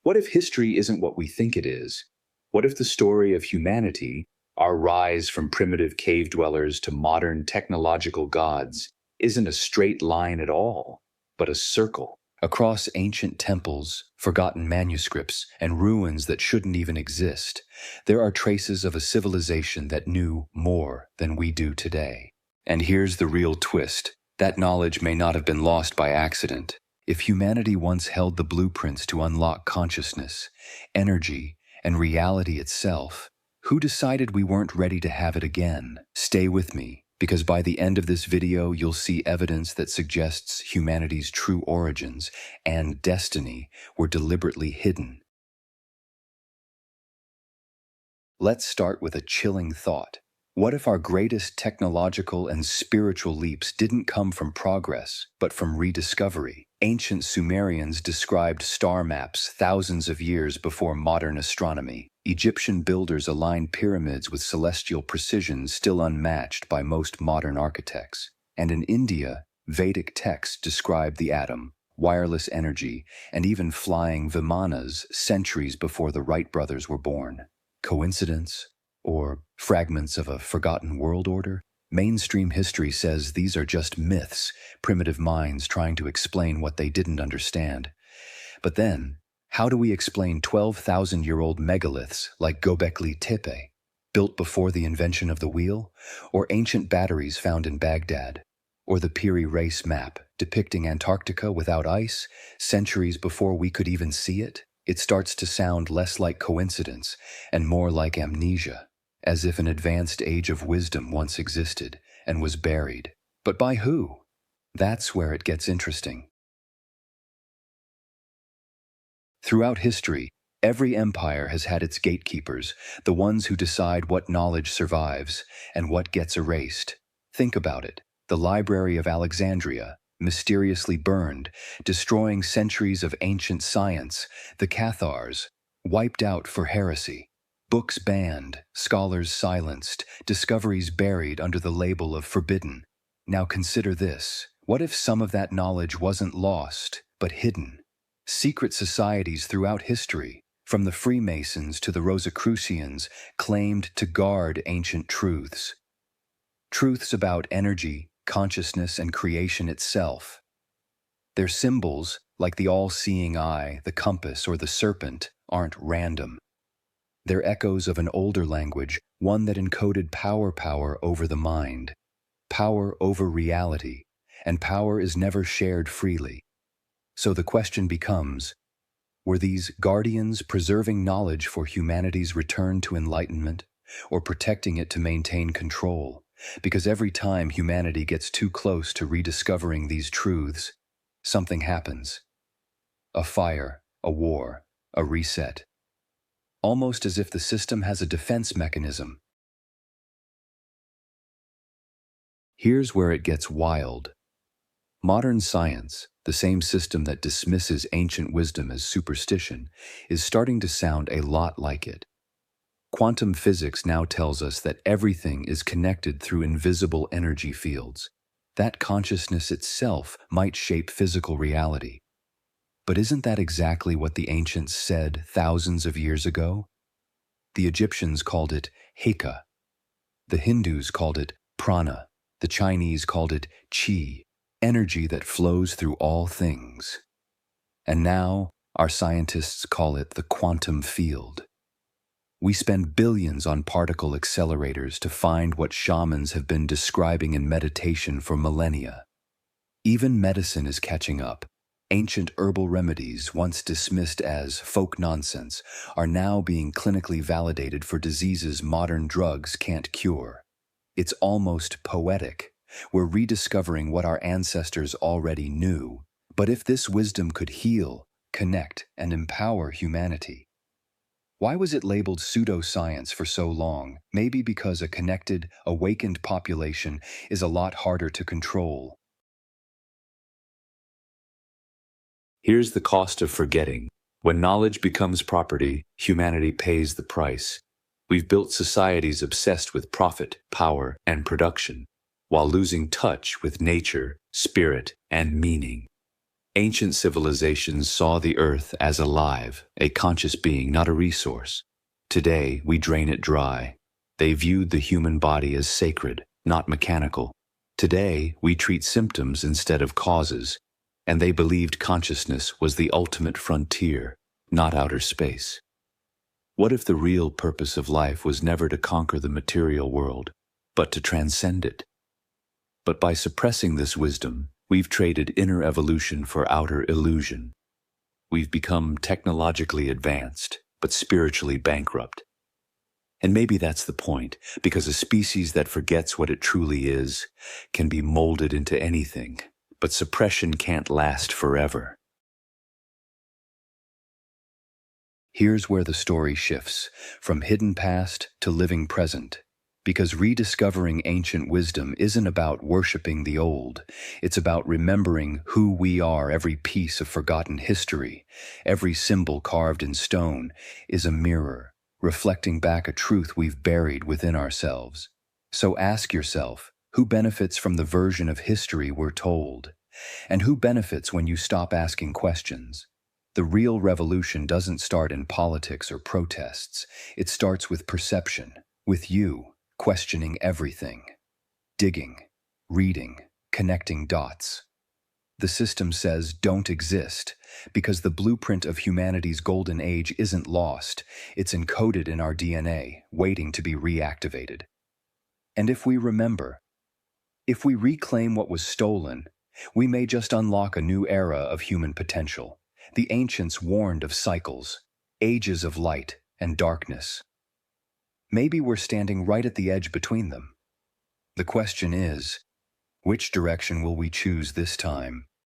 What if history isn't what we think it is? What if the story of humanity, our rise from primitive cave dwellers to modern technological gods, isn't a straight line at all, but a circle? Across ancient temples, forgotten manuscripts, and ruins that shouldn't even exist, there are traces of a civilization that knew more than we do today. And here's the real twist. That knowledge may not have been lost by accident. If humanity once held the blueprints to unlock consciousness, energy, and reality itself, who decided we weren't ready to have it again? Stay with me, because by the end of this video, you'll see evidence that suggests humanity's true origins and destiny were deliberately hidden. Let's start with a chilling thought. What if our greatest technological and spiritual leaps didn't come from progress, but from rediscovery? Ancient Sumerians described star maps thousands of years before modern astronomy. Egyptian builders aligned pyramids with celestial precision still unmatched by most modern architects. And in India, Vedic texts described the atom, wireless energy, and even flying vimanas centuries before the Wright brothers were born. Coincidence? Or fragments of a forgotten world order? Mainstream history says these are just myths, primitive minds trying to explain what they didn't understand. But then, how do we explain 12,000-year-old megaliths like Göbekli Tepe, built before the invention of the wheel, or ancient batteries found in Baghdad, or the Piri Reis map depicting Antarctica without ice, centuries before we could even see it? It starts to sound less like coincidence and more like amnesia, as if an advanced age of wisdom once existed and was buried. But by who? That's where it gets interesting. Throughout history, every empire has had its gatekeepers, the ones who decide what knowledge survives and what gets erased. Think about it. The Library of Alexandria, mysteriously burned, destroying centuries of ancient science. The Cathars, wiped out for heresy. Books banned, scholars silenced, discoveries buried under the label of forbidden. Now consider this. What if some of that knowledge wasn't lost, but hidden? Secret societies throughout history, from the Freemasons to the Rosicrucians, claimed to guard ancient truths. Truths about energy, consciousness, and creation itself. Their symbols, like the all-seeing eye, the compass, or the serpent, aren't random. They're echoes of an older language, one that encoded power over the mind, power over reality, and power is never shared freely. So the question becomes, were these guardians preserving knowledge for humanity's return to enlightenment, or protecting it to maintain control? Because every time humanity gets too close to rediscovering these truths, something happens. A fire, a war, a reset. Almost as if the system has a defense mechanism. Here's where it gets wild. Modern science, the same system that dismisses ancient wisdom as superstition, is starting to sound a lot like it. Quantum physics now tells us that everything is connected through invisible energy fields. That consciousness itself might shape physical reality. But isn't that exactly what the ancients said thousands of years ago? The Egyptians called it Heka. The Hindus called it prana. The Chinese called it qi, energy that flows through all things. And now, our scientists call it the quantum field. We spend billions on particle accelerators to find what shamans have been describing in meditation for millennia. Even medicine is catching up. Ancient herbal remedies, once dismissed as folk nonsense, are now being clinically validated for diseases modern drugs can't cure. It's almost poetic. We're rediscovering what our ancestors already knew. But if this wisdom could heal, connect, and empower humanity, why was it labeled pseudoscience for so long? Maybe because a connected, awakened population is a lot harder to control. Here's the cost of forgetting. When knowledge becomes property, humanity pays the price. We've built societies obsessed with profit, power, and production, while losing touch with nature, spirit, and meaning. Ancient civilizations saw the earth as alive, a conscious being, not a resource. Today, we drain it dry. They viewed the human body as sacred, not mechanical. Today, we treat symptoms instead of causes, and they believed consciousness was the ultimate frontier, not outer space. What if the real purpose of life was never to conquer the material world, but to transcend it? But by suppressing this wisdom, we've traded inner evolution for outer illusion. We've become technologically advanced, but spiritually bankrupt. And maybe that's the point, because a species that forgets what it truly is can be molded into anything, but suppression can't last forever. Here's where the story shifts, from hidden past to living present. Because rediscovering ancient wisdom isn't about worshiping the old. It's about remembering who we are. Every piece of forgotten history, every symbol carved in stone, is a mirror, reflecting back a truth we've buried within ourselves. So ask yourself, who benefits from the version of history we're told? And who benefits when you stop asking questions? The real revolution doesn't start in politics or protests. It starts with perception, with you. Questioning everything, digging, reading, connecting dots. The system says don't exist because the blueprint of humanity's golden age isn't lost, it's encoded in our DNA, waiting to be reactivated. And if we remember, if we reclaim what was stolen, we may just unlock a new era of human potential. The ancients warned of cycles, ages of light and darkness. Maybe we're standing right at the edge between them. The question is, which direction will we choose this time?